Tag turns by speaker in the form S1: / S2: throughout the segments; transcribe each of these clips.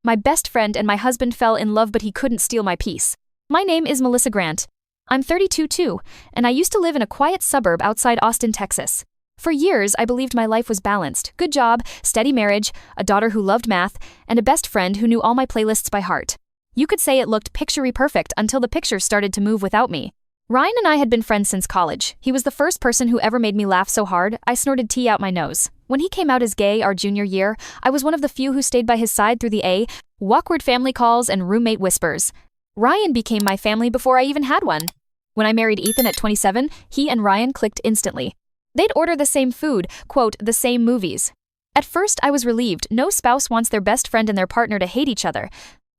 S1: My best friend and my husband fell in love, but he couldn't steal my peace. My name is Melissa Grant. I'm 32 too, and I used to live in a quiet suburb outside Austin, Texas. For years, I believed my life was balanced. Good job, steady marriage, a daughter who loved math, and a best friend who knew all my playlists by heart. You could say it looked picture-perfect until the picture started to move without me. Ryan and I had been friends since college. He was the first person who ever made me laugh so hard, I snorted tea out my nose. When he came out as gay our junior year, I was one of the few who stayed by his side through the awkward family calls and roommate whispers. Ryan became my family before I even had one. When I married Ethan at 27, he and Ryan clicked instantly. They'd order the same food, quote, the same movies. At first, I was relieved. No spouse wants their best friend and their partner to hate each other.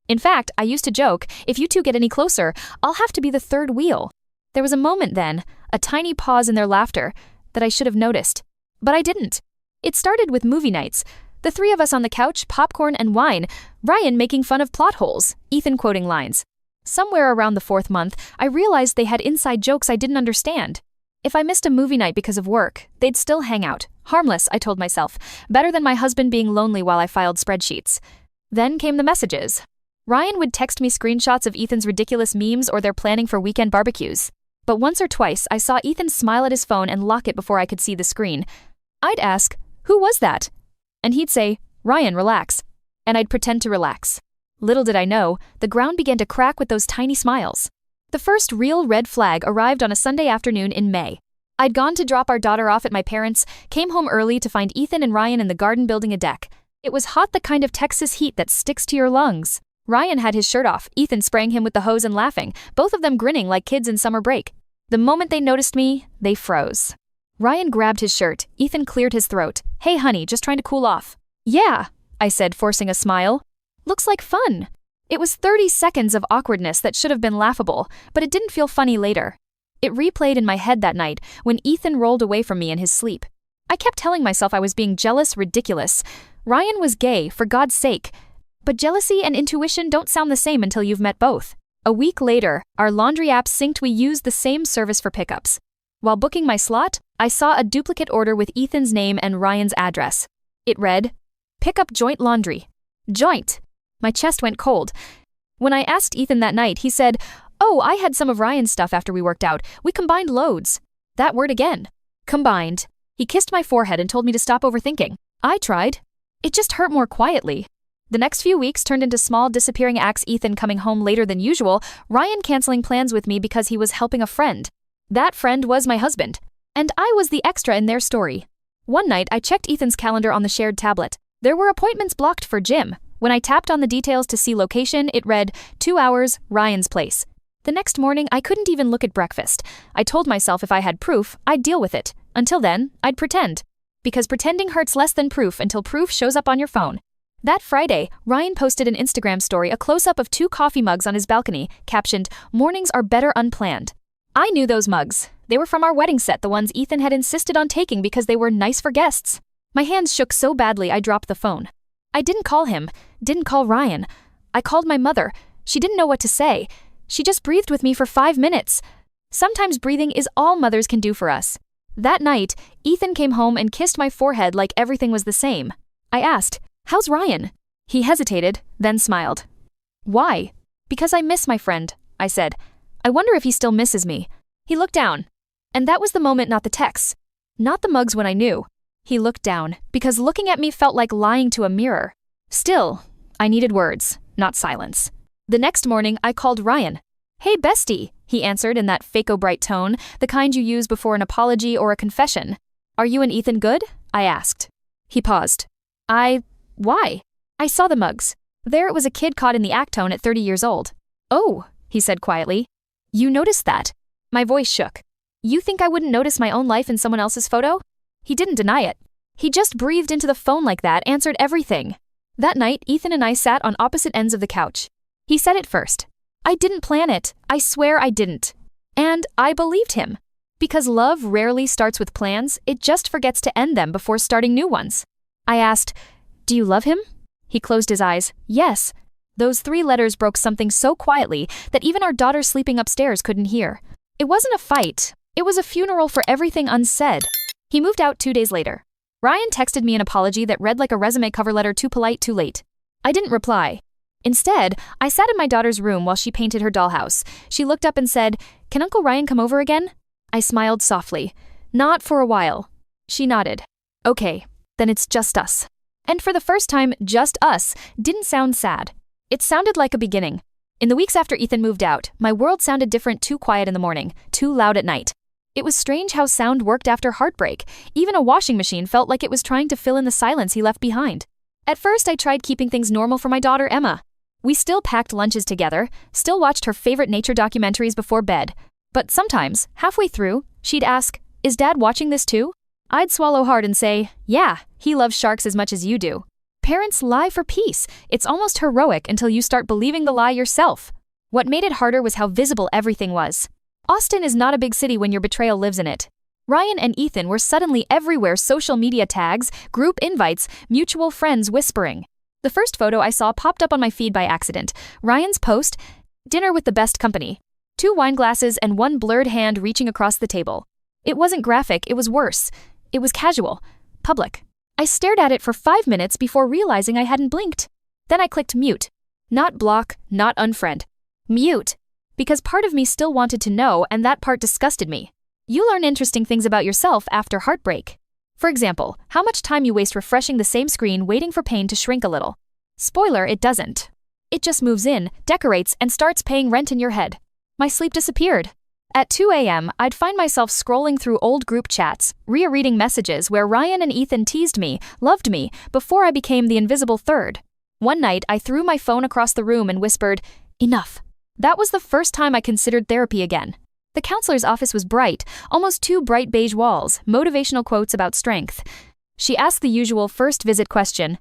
S1: In fact, I used to joke, if you two get any closer, I'll have to be the third wheel. There was a moment then, a tiny pause in their laughter, that I should have noticed. But I didn't. It started with movie nights. The three of us on the couch, popcorn and wine, Ryan making fun of plot holes, Ethan quoting lines. Somewhere around the 4th month, I realized they had inside jokes I didn't understand. If I missed a movie night because of work, they'd still hang out. Harmless, I told myself. Better than my husband being lonely while I filed spreadsheets. Then came the messages. Ryan would text me screenshots of Ethan's ridiculous memes or their planning for weekend barbecues. But once or twice, I saw Ethan smile at his phone and lock it before I could see the screen. I'd ask, "Who was that?" And he'd say, "Ryan, relax." And I'd pretend to relax. Little did I know, the ground began to crack with those tiny smiles. The first real red flag arrived on a Sunday afternoon in May. I'd gone to drop our daughter off at my parents', came home early to find Ethan and Ryan in the garden building a deck. It was hot, the kind of Texas heat that sticks to your lungs. Ryan had his shirt off, Ethan spraying him with the hose and laughing, both of them grinning like kids in summer break. The moment they noticed me, they froze. Ryan grabbed his shirt, Ethan cleared his throat. "Hey honey, just trying to cool off." "Yeah," I said, forcing a smile. "Looks like fun." It was 30 seconds of awkwardness that should have been laughable, but it didn't feel funny later. It replayed in my head that night when Ethan rolled away from me in his sleep. I kept telling myself I was being jealous, ridiculous. Ryan was gay, for God's sake. But jealousy and intuition don't sound the same until you've met both. A week later, our laundry app synced. We used the same service for pickups. While booking my slot, I saw a duplicate order with Ethan's name and Ryan's address. It read, "Pick up joint laundry." Joint. My chest went cold. When I asked Ethan that night, he said, "Oh, I had some of Ryan's stuff after we worked out. We combined loads." That word again. Combined. He kissed my forehead and told me to stop overthinking. I tried. It just hurt more quietly. The next few weeks turned into small disappearing acts, Ethan coming home later than usual, Ryan canceling plans with me because he was helping a friend. That friend was my husband. And I was the extra in their story. One night, I checked Ethan's calendar on the shared tablet. There were appointments blocked for gym. When I tapped on the details to see location, it read, 2 hours, Ryan's place. The next morning, I couldn't even look at breakfast. I told myself if I had proof, I'd deal with it. Until then, I'd pretend. Because pretending hurts less than proof until proof shows up on your phone. That Friday, Ryan posted an Instagram story, a close-up of 2 coffee mugs on his balcony, captioned, "Mornings are better unplanned." I knew those mugs. They were from our wedding set, the ones Ethan had insisted on taking because they were nice for guests. My hands shook so badly I dropped the phone. I didn't call him, didn't call Ryan. I called my mother. She didn't know what to say. She just breathed with me for 5 minutes. Sometimes breathing is all mothers can do for us. That night, Ethan came home and kissed my forehead like everything was the same. I asked, "How's Ryan?" He hesitated, then smiled. "Why?" "Because I miss my friend," I said. "I wonder if he still misses me." He looked down. And that was the moment, not the texts. Not the mugs when I knew. He looked down, because looking at me felt like lying to a mirror. Still, I needed words, not silence. The next morning, I called Ryan. "Hey, bestie," he answered in that fake-o-bright tone, the kind you use before an apology or a confession. "Are you and Ethan good?" I asked. He paused. Why? I saw the mugs. There it was, a kid caught in the act tone at 30 years old. "Oh," he said quietly. "You noticed that?" My voice shook. "You think I wouldn't notice my own life in someone else's photo?" He didn't deny it. He just breathed into the phone like that, answered everything. That night, Ethan and I sat on opposite ends of the couch. He said it first. I didn't plan it. I swear I didn't. And I believed him. Because love rarely starts with plans, it just forgets to end them before starting new ones. I asked, "Do you love him?" He closed his eyes. "Yes." Those 3 letters broke something so quietly that even our daughter sleeping upstairs couldn't hear. It wasn't a fight. It was a funeral for everything unsaid. He moved out 2 days later. Ryan texted me an apology that read like a resume cover letter, too polite, too late. I didn't reply. Instead, I sat in my daughter's room while she painted her dollhouse. She looked up and said, "Can Uncle Ryan come over again?" I smiled softly. "Not for a while." She nodded. "Okay, then it's just us." And for the first time, just us didn't sound sad. It sounded like a beginning. In the weeks after Ethan moved out, my world sounded different, too quiet in the morning, too loud at night. It was strange how sound worked after heartbreak. Even a washing machine felt like it was trying to fill in the silence he left behind. At first, I tried keeping things normal for my daughter, Emma. We still packed lunches together, still watched her favorite nature documentaries before bed. But sometimes, halfway through, she'd ask, "Is Dad watching this too?" I'd swallow hard and say, "Yeah, he loves sharks as much as you do." Parents lie for peace. It's almost heroic until you start believing the lie yourself. What made it harder was how visible everything was. Austin is not a big city when your betrayal lives in it. Ryan and Ethan were suddenly everywhere: social media tags, group invites, mutual friends whispering. The first photo I saw popped up on my feed by accident. Ryan's post, "Dinner with the best company." 2 wine glasses and 1 blurred hand reaching across the table. It wasn't graphic, it was worse. It was casual, public. I stared at it for 5 minutes before realizing I hadn't blinked. Then I clicked mute. Not block, not unfriend. Mute. Because part of me still wanted to know, and that part disgusted me. You learn interesting things about yourself after heartbreak. For example, how much time you waste refreshing the same screen waiting for pain to shrink a little. Spoiler, it doesn't. It just moves in, decorates, and starts paying rent in your head. My sleep disappeared. At 2 a.m., I'd find myself scrolling through old group chats, rereading messages where Ryan and Ethan teased me, loved me, before I became the invisible third. One night, I threw my phone across the room and whispered, "Enough." That was the first time I considered therapy again. The counselor's office was bright, almost 2 bright beige walls, motivational quotes about strength. She asked the usual first visit question,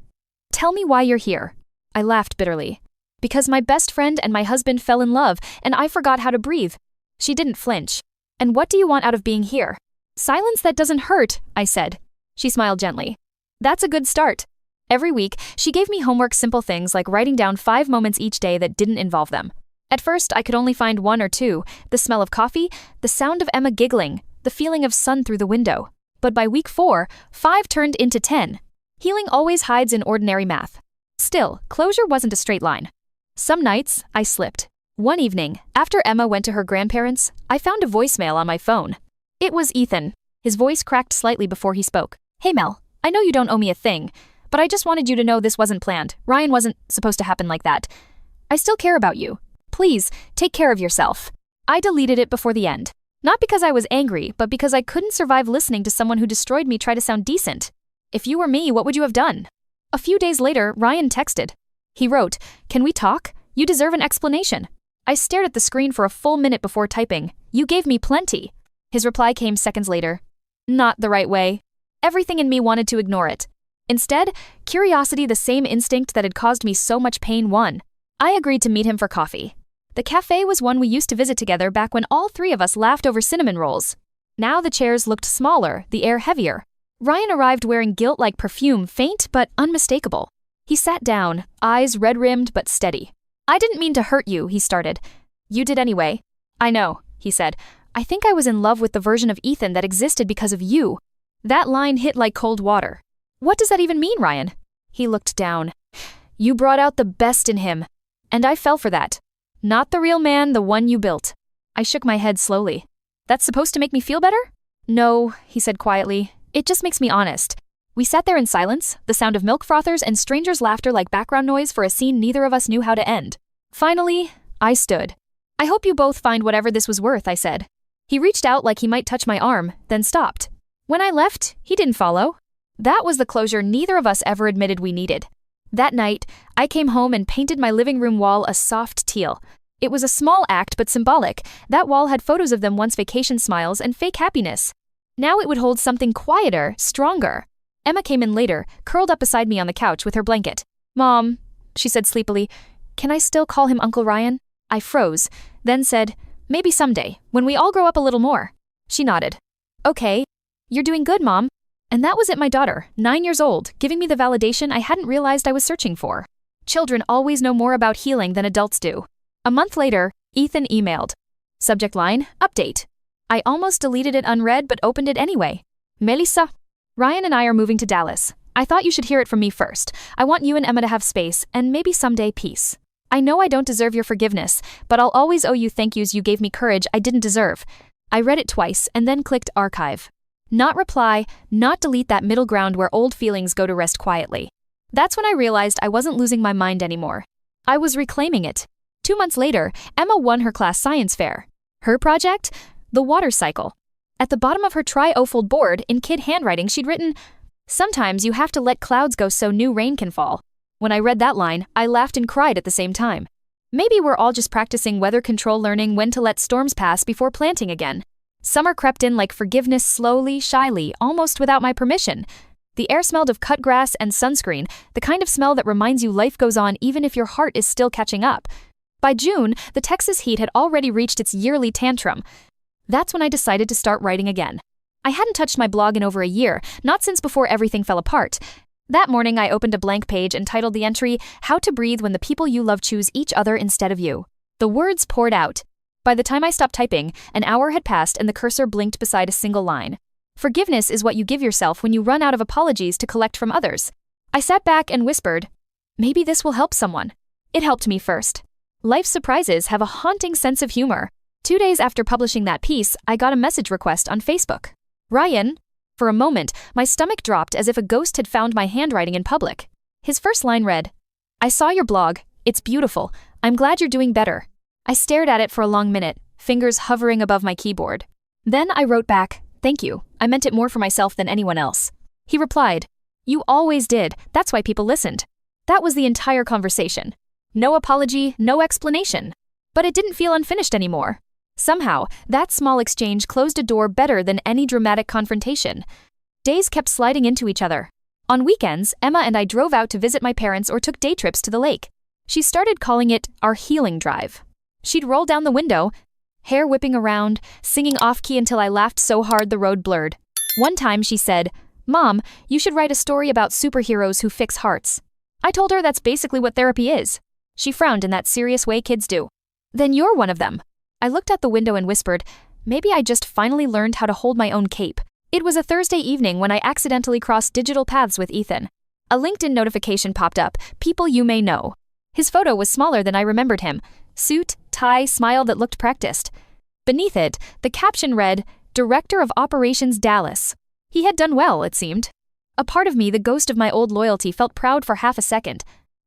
S1: "Tell me why you're here." I laughed bitterly. "Because my best friend and my husband fell in love, and I forgot how to breathe." She didn't flinch. "And what do you want out of being here?" "Silence that doesn't hurt," I said. She smiled gently. "That's a good start." Every week, she gave me homework, simple things like writing down 5 moments each day that didn't involve them. At first, I could only find 1 or 2, the smell of coffee, the sound of Emma giggling, the feeling of sun through the window. But by week 4, 5 turned into 10. Healing always hides in ordinary math. Still, closure wasn't a straight line. Some nights, I slipped. One evening, after Emma went to her grandparents', I found a voicemail on my phone. It was Ethan. His voice cracked slightly before he spoke. "Hey Mel, I know you don't owe me a thing, but I just wanted you to know this wasn't planned. Ryan wasn't supposed to happen like that. I still care about you. Please, take care of yourself." I deleted it before the end. Not because I was angry, but because I couldn't survive listening to someone who destroyed me try to sound decent. If you were me, what would you have done? A few days later, Ryan texted. He wrote, "Can we talk? You deserve an explanation." I stared at the screen for a full minute before typing, "You gave me plenty." His reply came seconds later. Not the right way. Everything in me wanted to ignore it. Instead, curiosity, the same instinct that had caused me so much pain, won. I agreed to meet him for coffee. The cafe was one we used to visit together back when all 3 of us laughed over cinnamon rolls. Now the chairs looked smaller, the air heavier. Ryan arrived wearing guilt-like perfume, faint but unmistakable. He sat down, eyes red-rimmed but steady. "I didn't mean to hurt you," he started. "You did anyway." "I know," he said. "I think I was in love with the version of Ethan that existed because of you." That line hit like cold water. "What does that even mean, Ryan?" He looked down. "You brought out the best in him. And I fell for that. Not the real man, the one you built." I shook my head slowly. "That's supposed to make me feel better?" "No," he said quietly. "It just makes me honest." We sat there in silence, the sound of milk frothers and strangers' laughter like background noise for a scene neither of us knew how to end. Finally, I stood. "I hope you both find whatever this was worth," I said. He reached out like he might touch my arm, then stopped. When I left, he didn't follow. That was the closure neither of us ever admitted we needed. That night, I came home and painted my living room wall a soft teal. It was a small act but symbolic. That wall had photos of them once, vacation smiles and fake happiness. Now it would hold something quieter, stronger. Emma came in later, curled up beside me on the couch with her blanket. "Mom," she said sleepily, "can I still call him Uncle Ryan?" I froze, then said, "Maybe someday, when we all grow up a little more." She nodded. "Okay. You're doing good, Mom." And that was it, my daughter, 9 years old, giving me the validation I hadn't realized I was searching for. Children always know more about healing than adults do. A month later, Ethan emailed. Subject line, update. I almost deleted it unread but opened it anyway. Melissa, Ryan and I are moving to Dallas. I thought you should hear it from me first. I want you and Emma to have space, and maybe someday peace. I know I don't deserve your forgiveness, but I'll always owe you thank yous. You gave me courage I didn't deserve. I read it twice and then clicked archive. Not reply, not delete, that middle ground where old feelings go to rest quietly. That's when I realized I wasn't losing my mind anymore. I was reclaiming it. 2 months later, Emma won her class science fair. Her project? The water cycle. At the bottom of her tri-o-fold board, in kid handwriting, she'd written, "Sometimes you have to let clouds go so new rain can fall." When I read that line, I laughed and cried at the same time. Maybe we're all just practicing weather control, learning when to let storms pass before planting again. Summer crept in like forgiveness, slowly, shyly, almost without my permission. The air smelled of cut grass and sunscreen, the kind of smell that reminds you life goes on even if your heart is still catching up. By June, the Texas heat had already reached its yearly tantrum. That's when I decided to start writing again. I hadn't touched my blog in over a year, not since before everything fell apart. That morning, I opened a blank page and titled the entry, "How to Breathe When the People You Love Choose Each Other Instead of You." The words poured out. By the time I stopped typing, an hour had passed and the cursor blinked beside a single line. Forgiveness is what you give yourself when you run out of apologies to collect from others. I sat back and whispered, maybe this will help someone. It helped me first. Life's surprises have a haunting sense of humor. 2 days after publishing that piece, I got a message request on Facebook. "Ryan." For a moment, my stomach dropped as if a ghost had found my handwriting in public. His first line read, "I saw your blog. It's beautiful. I'm glad you're doing better." I stared at it for a long minute, fingers hovering above my keyboard. Then I wrote back, "Thank you. I meant it more for myself than anyone else." He replied, "You always did. That's why people listened." That was the entire conversation. No apology, no explanation. But it didn't feel unfinished anymore. Somehow, that small exchange closed a door better than any dramatic confrontation. Days kept sliding into each other. On weekends, Emma and I drove out to visit my parents or took day trips to the lake. She started calling it our healing drive. She'd roll down the window, hair whipping around, singing off-key until I laughed so hard the road blurred. One time she said, "Mom, you should write a story about superheroes who fix hearts." I told her that's basically what therapy is. She frowned in that serious way kids do. "Then you're one of them." I looked out the window and whispered, maybe I just finally learned how to hold my own cape. It was a Thursday evening when I accidentally crossed digital paths with Ethan. A LinkedIn notification popped up, "People you may know." His photo was smaller than I remembered him. Suit, tie, smile that looked practiced. Beneath it, the caption read, "Director of Operations Dallas." He had done well, it seemed. A part of me, the ghost of my old loyalty, felt proud for half a second.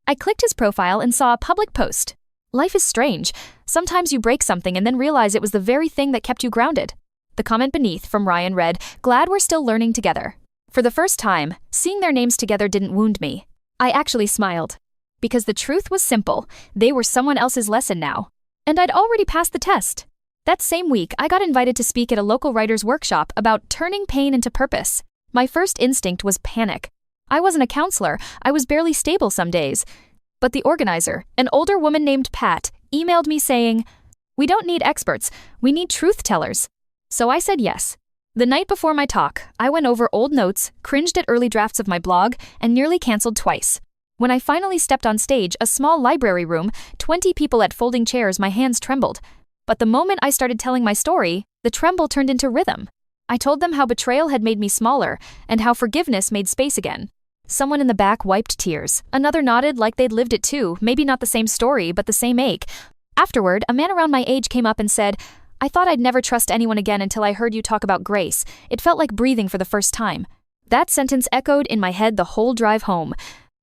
S1: I clicked his profile and saw a public post. Life is strange. Sometimes you break something and then realize it was the very thing that kept you grounded. The comment beneath from Ryan read, "Glad we're still learning together." For the first time, seeing their names together didn't wound me. I actually smiled. Because the truth was simple, they were someone else's lesson now. And I'd already passed the test. That same week, I got invited to speak at a local writer's workshop about turning pain into purpose. My first instinct was panic. I wasn't a counselor, I was barely stable some days. But the organizer, an older woman named Pat, emailed me saying, "We don't need experts, we need truth tellers." So I said yes. The night before my talk, I went over old notes, cringed at early drafts of my blog, and nearly canceled twice. When I finally stepped on stage, a small library room, 20 people at folding chairs, my hands trembled. But the moment I started telling my story, the tremble turned into rhythm. I told them how betrayal had made me smaller, and how forgiveness made space again. Someone in the back wiped tears. Another nodded like they'd lived it too, maybe not the same story, but the same ache. Afterward, a man around my age came up and said, "I thought I'd never trust anyone again until I heard you talk about grace. It felt like breathing for the first time." That sentence echoed in my head the whole drive home.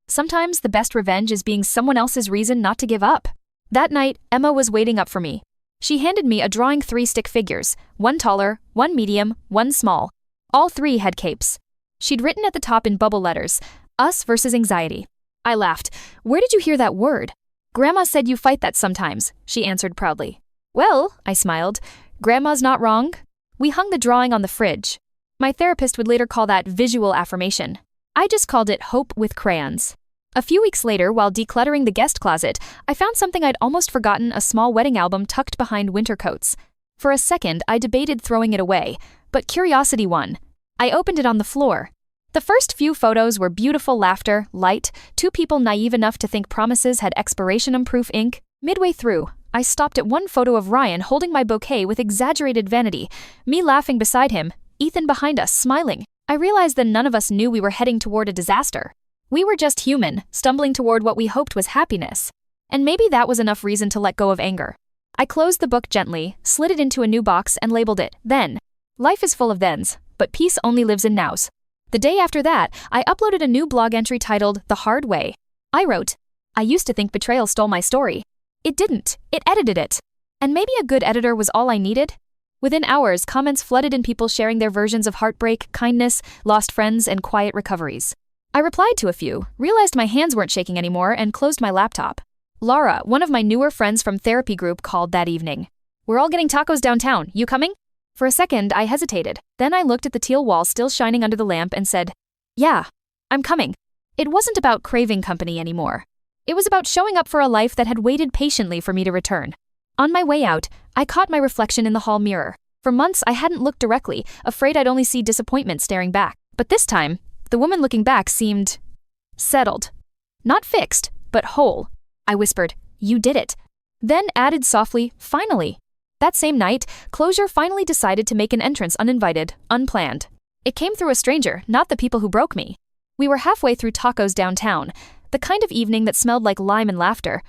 S1: Sometimes the best revenge is being someone else's reason not to give up. That night, Emma was waiting up for me. She handed me a drawing 3 stick figures, one taller, one medium, one small. All 3 had capes. She'd written at the top in bubble letters, "Us versus anxiety." I laughed. "Where did you hear that word?" "Grandma said you fight that sometimes," she answered proudly. "Well," I smiled, "Grandma's not wrong." We hung the drawing on the fridge. My therapist would later call that visual affirmation. I just called it hope with crayons. A few weeks later, while decluttering the guest closet, I found something I'd almost forgotten, a small wedding album tucked behind winter coats. For a second, I debated throwing it away, but curiosity won. I opened it on the floor. The first few photos were beautiful laughter, light, 2 people naive enough to think promises had expiration-proof ink. Midway through, I stopped at one photo of Ryan holding my bouquet with exaggerated vanity, me laughing beside him, Ethan behind us smiling. I realized that none of us knew we were heading toward a disaster. We were just human, stumbling toward what we hoped was happiness. And maybe that was enough reason to let go of anger. I closed the book gently, slid it into a new box, and labeled it, Then. Life is full of thens, but peace only lives in nows. The day after that, I uploaded a new blog entry titled The Hard Way. I wrote, I used to think betrayal stole my story. It didn't, it edited it. And maybe a good editor was all I needed? Within hours, comments flooded in, people sharing their versions of heartbreak, kindness, lost friends, and quiet recoveries. I replied to a few, realized my hands weren't shaking anymore, and closed my laptop. Laura, one of my newer friends from therapy group, called that evening. We're all getting tacos downtown, you coming? For a second, I hesitated. Then I looked at the teal wall still shining under the lamp and said, Yeah, I'm coming. It wasn't about craving company anymore. It was about showing up for a life that had waited patiently for me to return. On my way out, I caught my reflection in the hall mirror. For months, I hadn't looked directly, afraid I'd only see disappointment staring back. But this time, the woman looking back seemed settled. Not fixed, but whole. I whispered, You did it. Then added softly, Finally. That same night, closure finally decided to make an entrance uninvited, unplanned. It came through a stranger, not the people who broke me. We were halfway through tacos downtown, the kind of evening that smelled like lime and laughter.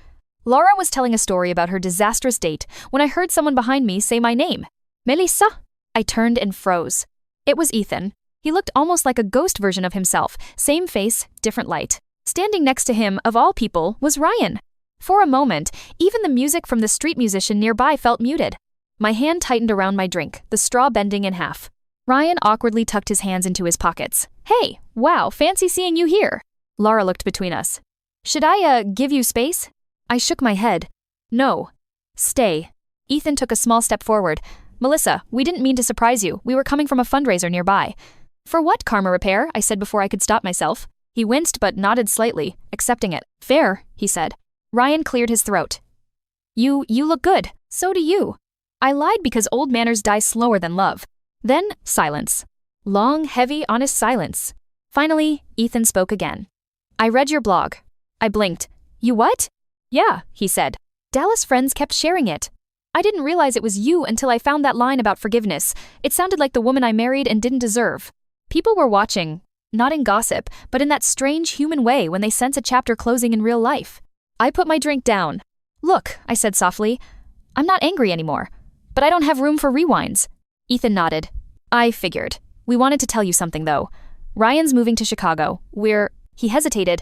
S1: Laura was telling a story about her disastrous date when I heard someone behind me say my name. Melissa? I turned and froze. It was Ethan. He looked almost like a ghost version of himself, same face, different light. Standing next to him, of all people, was Ryan. For a moment, even the music from the street musician nearby felt muted. My hand tightened around my drink, the straw bending in half. Ryan awkwardly tucked his hands into his pockets. Hey, wow, fancy seeing you here. Laura looked between us. Should I, give you space? I shook my head. No. Stay. Ethan took a small step forward. Melissa, we didn't mean to surprise you. We were coming from a fundraiser nearby. For what, karma repair? I said before I could stop myself. He winced but nodded slightly, accepting it. Fair, he said. Ryan cleared his throat. You look good. So do you. I lied because old manners die slower than love. Then, silence. Long, heavy, honest silence. Finally, Ethan spoke again. I read your blog. I blinked. You what? Yeah, he said. Dallas friends kept sharing it. I didn't realize it was you until I found that line about forgiveness. It sounded like the woman I married and didn't deserve. People were watching, not in gossip, but in that strange human way when they sense a chapter closing in real life. I put my drink down. Look, I said softly, I'm not angry anymore, but I don't have room for rewinds. Ethan nodded. I figured. We wanted to tell you something though. Ryan's moving to Chicago. He hesitated,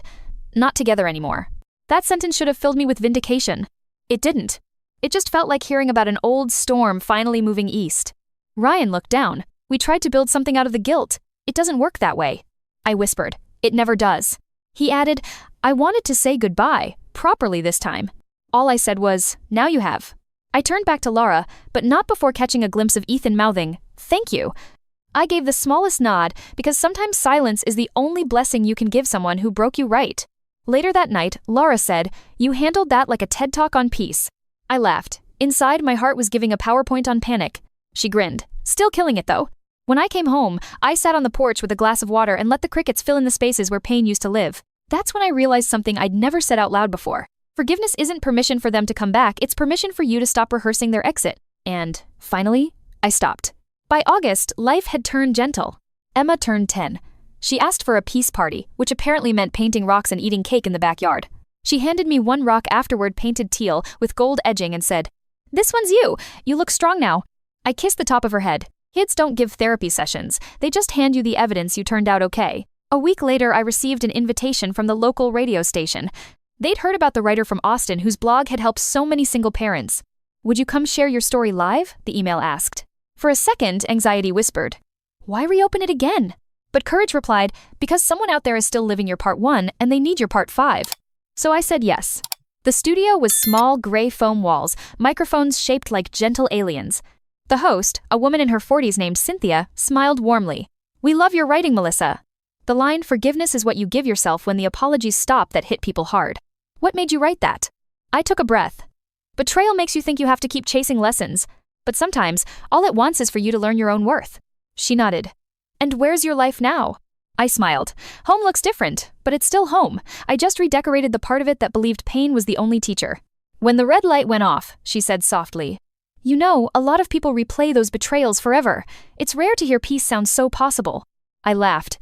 S1: not together anymore. That sentence should have filled me with vindication. It didn't. It just felt like hearing about an old storm finally moving east. Ryan looked down. We tried to build something out of the guilt. It doesn't work that way. I whispered. It never does. He added, I wanted to say goodbye, properly this time. All I said was, now you have. I turned back to Laura, but not before catching a glimpse of Ethan mouthing, thank you. I gave the smallest nod because sometimes silence is the only blessing you can give someone who broke you right. Later that night, Laura said, You handled that like a TED Talk on peace. I laughed. Inside, my heart was giving a PowerPoint on panic. She grinned. Still killing it though. When I came home, I sat on the porch with a glass of water and let the crickets fill in the spaces where pain used to live. That's when I realized something I'd never said out loud before. Forgiveness isn't permission for them to come back, it's permission for you to stop rehearsing their exit. And, finally, I stopped. By August, life had turned gentle. Emma turned 10. She asked for a peace party, which apparently meant painting rocks and eating cake in the backyard. She handed me one rock afterward painted teal with gold edging and said, This one's you. You look strong now. I kissed the top of her head. Kids don't give therapy sessions. They just hand you the evidence you turned out okay. A week later, I received an invitation from the local radio station. They'd heard about the writer from Austin whose blog had helped so many single parents. Would you come share your story live? The email asked. For a second, anxiety whispered, Why reopen it again? But courage replied, Because someone out there is still living your part 1 and they need your part 5. So I said yes. The studio was small gray foam walls, microphones shaped like gentle aliens. The host, a woman in her 40s named Cynthia, smiled warmly. We love your writing, Melissa. The line, forgiveness is what you give yourself when the apologies stop, that hit people hard. What made you write that? I took a breath. Betrayal makes you think you have to keep chasing lessons, but sometimes all it wants is for you to learn your own worth. She nodded. And where's your life now? I smiled. Home looks different, but it's still home. I just redecorated the part of it that believed pain was the only teacher. When the red light went off, she said softly, You know, a lot of people replay those betrayals forever. It's rare to hear peace sound so possible. I laughed.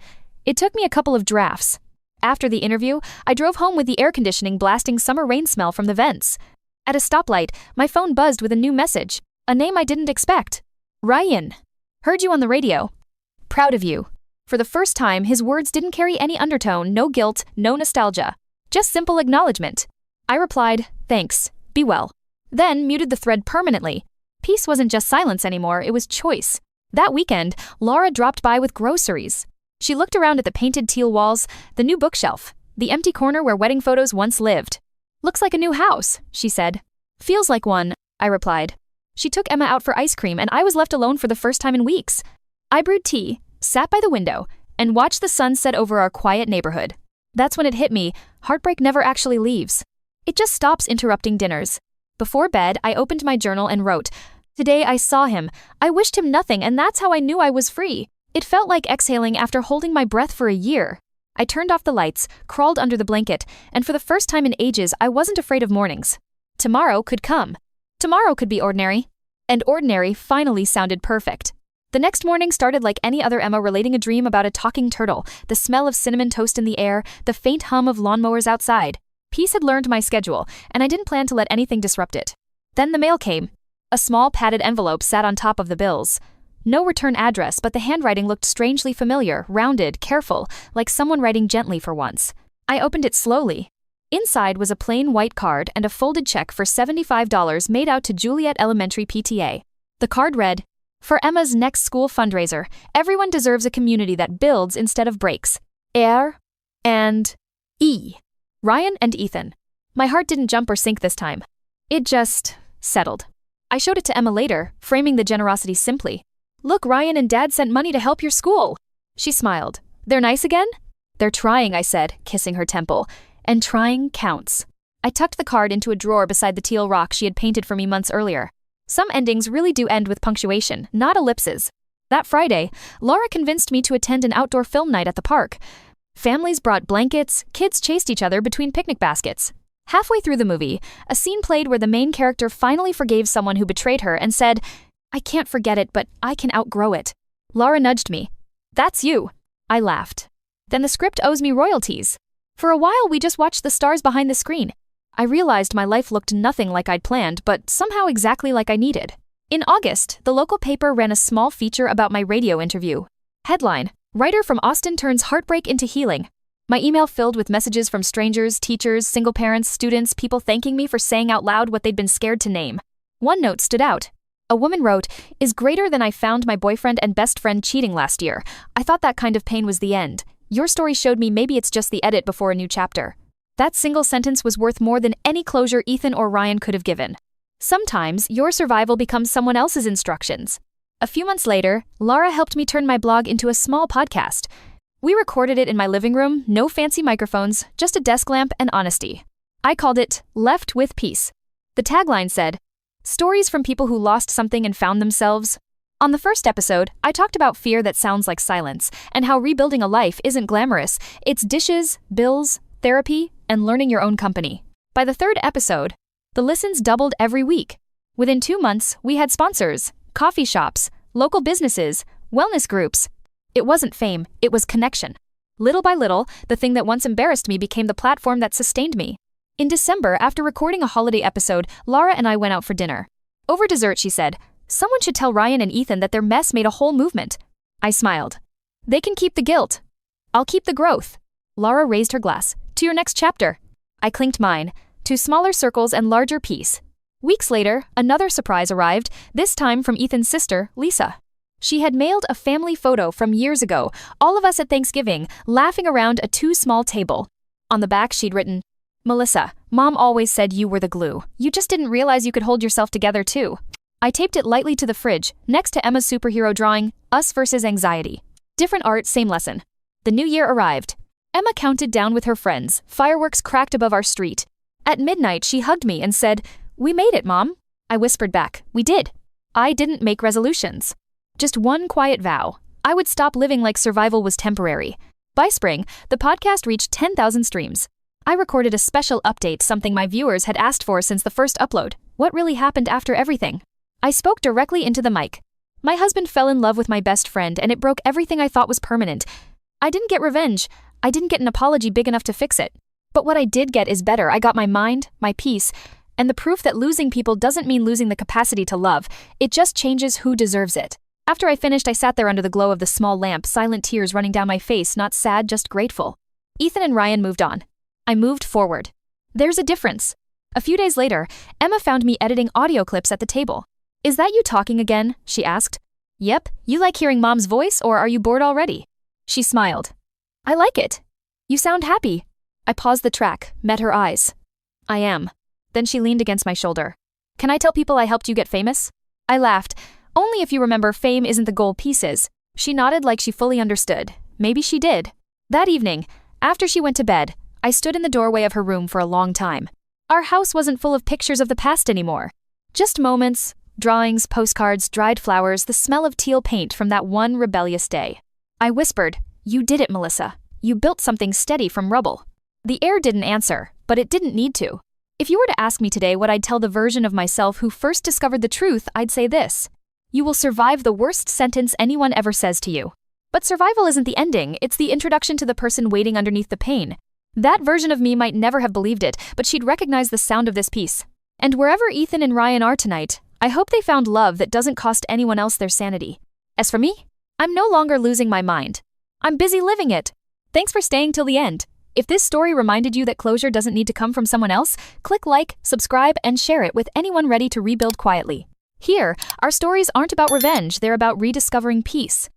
S1: It took me a couple of drafts. After the interview, I drove home with the air conditioning blasting summer rain smell from the vents. At a stoplight, my phone buzzed with a new message. A name I didn't expect. Ryan. Heard you on the radio. Proud of you. For the first time, his words didn't carry any undertone, no guilt, no nostalgia. Just simple acknowledgement. I replied, thanks, be well. Then muted the thread permanently. Peace wasn't just silence anymore, it was choice. That weekend, Laura dropped by with groceries. She looked around at the painted teal walls, the new bookshelf, the empty corner where wedding photos once lived. Looks like a new house, she said. Feels like one, I replied. She took Emma out for ice cream and I was left alone for the first time in weeks. I brewed tea, sat by the window, and watched the sun set over our quiet neighborhood. That's when it hit me, heartbreak never actually leaves. It just stops interrupting dinners. Before bed, I opened my journal and wrote, "Today I saw him. I wished him nothing and that's how I knew I was free. It felt like exhaling after holding my breath for a year." I turned off the lights, crawled under the blanket, and for the first time in ages, I wasn't afraid of mornings. Tomorrow could come. Tomorrow could be ordinary. And ordinary finally sounded perfect. The next morning started like any other Emma relating a dream about a talking turtle, the smell of cinnamon toast in the air, the faint hum of lawnmowers outside. Peace had learned my schedule, and I didn't plan to let anything disrupt it. Then the mail came. A small padded envelope sat on top of the bills. No return address, but the handwriting looked strangely familiar, rounded, careful, like someone writing gently for once. I opened it slowly. Inside was a plain white card and a folded check for $75 made out to Juliet Elementary PTA. The card read, "For Emma's next school fundraiser, everyone deserves a community that builds instead of breaks. R and E. Ryan and Ethan." My heart didn't jump or sink this time. It just settled. I showed it to Emma later, framing the generosity simply. "Look, Ryan and Dad sent money to help your school." She smiled. "They're nice again?" "They're trying," I said, kissing her temple. And trying counts. I tucked the card into a drawer beside the teal rock she had painted for me months earlier. Some endings really do end with punctuation, not ellipses. That Friday, Laura convinced me to attend an outdoor film night at the park. Families brought blankets, kids chased each other between picnic baskets. Halfway through the movie, a scene played where the main character finally forgave someone who betrayed her and said, "I can't forget it, but I can outgrow it." Laura nudged me. "That's you." I laughed. "Then the script owes me royalties." For a while, we just watched the stars behind the screen. I realized my life looked nothing like I'd planned, but somehow exactly like I needed. In August, the local paper ran a small feature about my radio interview. Headline: Writer from Austin turns heartbreak into healing. My email filled with messages from strangers, teachers, single parents, students, people thanking me for saying out loud what they'd been scared to name. One note stood out. A woman wrote, "Is greater than I found my boyfriend and best friend cheating last year. I thought that kind of pain was the end. Your story showed me maybe it's just the edit before a new chapter." That single sentence was worth more than any closure Ethan or Ryan could have given. Sometimes, your survival becomes someone else's instructions. A few months later, Laura helped me turn my blog into a small podcast. We recorded it in my living room, no fancy microphones, just a desk lamp and honesty. I called it Left with Peace. The tagline said, "Stories from people who lost something and found themselves." On the first episode, I talked about fear that sounds like silence, and how rebuilding a life isn't glamorous. It's dishes, bills, therapy, and learning your own company. By the third episode, the listens doubled every week. Within 2 months, we had sponsors, coffee shops, local businesses, wellness groups. It wasn't fame, it was connection. Little by little, the thing that once embarrassed me became the platform that sustained me. In December, after recording a holiday episode, Laura and I went out for dinner. Over dessert, she said, "Someone should tell Ryan and Ethan that their mess made a whole movement." I smiled. "They can keep the guilt. I'll keep the growth." Laura raised her glass. "To your next chapter." I clinked mine. "To smaller circles and larger peace." Weeks later, another surprise arrived, this time from Ethan's sister, Lisa. She had mailed a family photo from years ago, all of us at Thanksgiving, laughing around a too-small table. On the back, she'd written, "Melissa, Mom always said you were the glue. You just didn't realize you could hold yourself together too." I taped it lightly to the fridge, next to Emma's superhero drawing, Us versus Anxiety. Different art, same lesson. The new year arrived. Emma counted down with her friends, fireworks cracked above our street. At midnight, she hugged me and said, "We made it, Mom." I whispered back, "We did." I didn't make resolutions. Just one quiet vow. I would stop living like survival was temporary. By spring, the podcast reached 10,000 streams. I recorded a special update, something my viewers had asked for since the first upload. What really happened after everything? I spoke directly into the mic. My husband fell in love with my best friend and it broke everything I thought was permanent. I didn't get revenge. I didn't get an apology big enough to fix it. But what I did get is better. I got my mind, my peace, and the proof that losing people doesn't mean losing the capacity to love. It just changes who deserves it. After I finished, I sat there under the glow of the small lamp, silent tears running down my face, not sad, just grateful. Ethan and Ryan moved on. I moved forward. There's a difference. A few days later, Emma found me editing audio clips at the table. "Is that you talking again?" she asked. "Yep. You like hearing Mom's voice, or are you bored already?" She smiled. "I like it. You sound happy." I paused the track, met her eyes. "I am." Then she leaned against my shoulder. "Can I tell people I helped you get famous?" I laughed. "Only if you remember fame isn't the goal, peace is." She nodded like she fully understood. Maybe she did. That evening, after she went to bed, I stood in the doorway of her room for a long time. Our house wasn't full of pictures of the past anymore. Just moments, drawings, postcards, dried flowers, the smell of teal paint from that one rebellious day. I whispered, "You did it, Melissa. You built something steady from rubble." The air didn't answer, but it didn't need to. If you were to ask me today what I'd tell the version of myself who first discovered the truth, I'd say this: you will survive the worst sentence anyone ever says to you. But survival isn't the ending, it's the introduction to the person waiting underneath the pain. That version of me might never have believed it, but she'd recognize the sound of this piece. And wherever Ethan and Ryan are tonight, I hope they found love that doesn't cost anyone else their sanity. As for me, I'm no longer losing my mind. I'm busy living it. Thanks for staying till the end. If this story reminded you that closure doesn't need to come from someone else, click like, subscribe, and share it with anyone ready to rebuild quietly. Here, our stories aren't about revenge, they're about rediscovering peace.